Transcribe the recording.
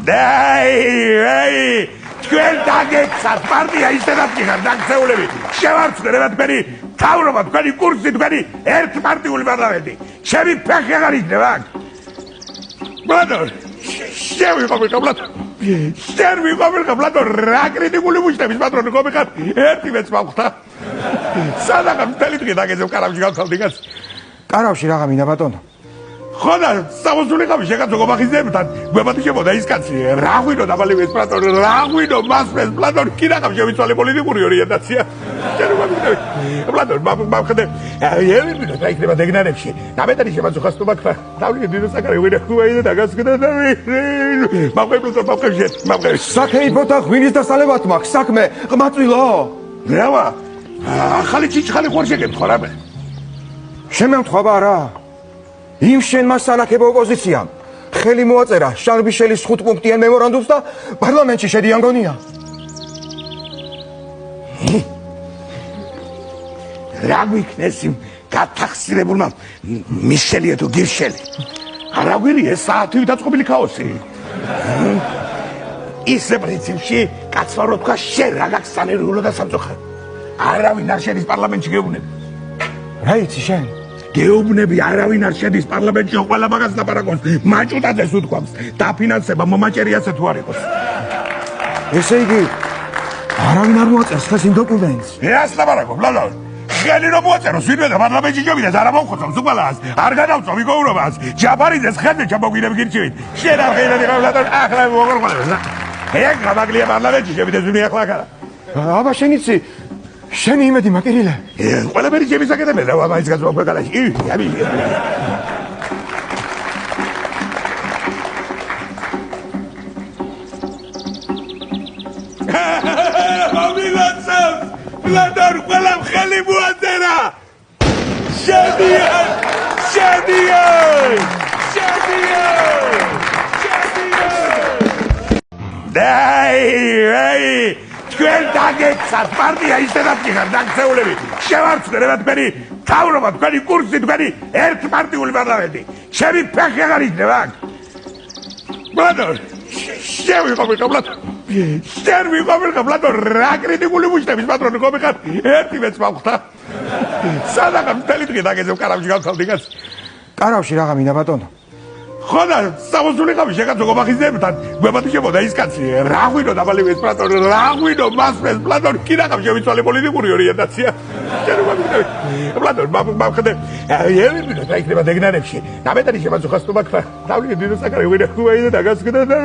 აი, თქვენ დაგეცათ პარტია ისედაც გიხარ დაქცეულები. შევარცხნერებათ თქვენი თავრობა, თქვენი კურსი, თქვენი ერთპარტიული პარლამენტი. ჩემი ფეხი აღარ იქნება აქ. ბლატო, შევიყვები ბლატო, რა კრიტიკული მუშტების პატრონი გომიხარ, ერთი მეც მავხვდა. სადაღა მთელი დღე დაგეძებ კარავში გავთავდი კაც. კარავში რაღა მინდა ბატონო. ხო და სამოსული ხამი შეგაცო გომახიზებთან გვებადი შემოდა ის კაცი რა ღვინო დაბალი ეს პლატონი რა ღვინო მასպես პლატონი კიდაღამ შევიცვალე პოლიტიკური ორიენტაცია პლატონი მახდე ევიდე დაიქნება დეგნარებში ნაბედარი შემაწუხას თუ მაგ დავლი დინო საკარი ვიდა ხუაიდე დაგასკდა და მახე საქეითბოთა ღვინის დასალებად მაქვს საქმე ყმაწვილო რავა ახალი ჩიჩხალი ხوار შეგემთხვა რამე შემემთხვავა რა იმ შენმა სანაკებო ოპოზიციამ ხელი მოაწერა შარბიშელის 5 პუნქტიან მემორანდუმს და პარლამენტში შედიან გონია. რა გვიქნეს იმ გათახსირებულმა მიშელია თუ გირშელი. არა გვირია საათი დაწყობილი ქაოსი. ისე პრინციპში კაცმა რო თქვა შენ რა გაქვს სანერვულო და სამწუხაროდ. არავინ არ შედის პარლამენტში გეუბნები. რა იცი შენ? გეუბნები არავინ არ შედის პარლამენტში ყველა მაგას ლაპარაკობს მაჭუტაძეს უთქვამს დაფინანსება მომაჭერიაცა თუ არ იყოს ესე იგი არავინ არ მოაწერს ხეს იმ დოკუმენტს რას ლაპარაკობ ლალა ხელი რომ მოაწეროს ვინმე და პარლამენტში ჯობინას არა მომხოცავს უყალას არ გადავწოვი გოურობას ჯაბარიძეს ხელზე ჩამოგვინებ გირჩევით შენ არ ღირები ყავლად ახლა მოგორყოლებს ეგ გამაგლია პარლამენტში შევიდეს ვინმე ახლა ახლა აბა შენ იცი შენი იმედი მაკერილე ყველაფერი ჩემი საკეთებია რა მაინც გაწვა ქვეყანაში ამი ამილაცავს ბლადარ ყველა ხელი მოაწერა შედიან აი თქვენ დაგეცათ პარტია ისედაც გიხარ დაქცეულები შევარცხნერებათ თქვენი თავრობა თქვენი კურსი თქვენი ერთპარტიული პარლამენტი ჩემი ფეხი აღარ იქნება აქ ბლატო შევიყვები ბლატო რა კრიტიკული მუშტების პატრონი გომიხარ ერთი მეც მავხვდა სადაღა მთელი დღე დაგეძებ კარავში გავთავდი კაც კარავში რაღა მინდა ბატონო ხო და სამოსული ხამი შეგაცო გომახიზებთან გვებადი შემოდა ის კაცი რა ღვინო დაბალი ეს პლატონი რა ღვინო მასպես პლატონი კიდაღამ შევიცვალე პოლიტიკური ორიენტაცია პლატონი მახდე ევიდე დაიქნება დეგნარებში ნაბედარი შემაწუხას თუ მაგ დავლი დინო საკარი ვიდა ხუაიდე დაგასკდა და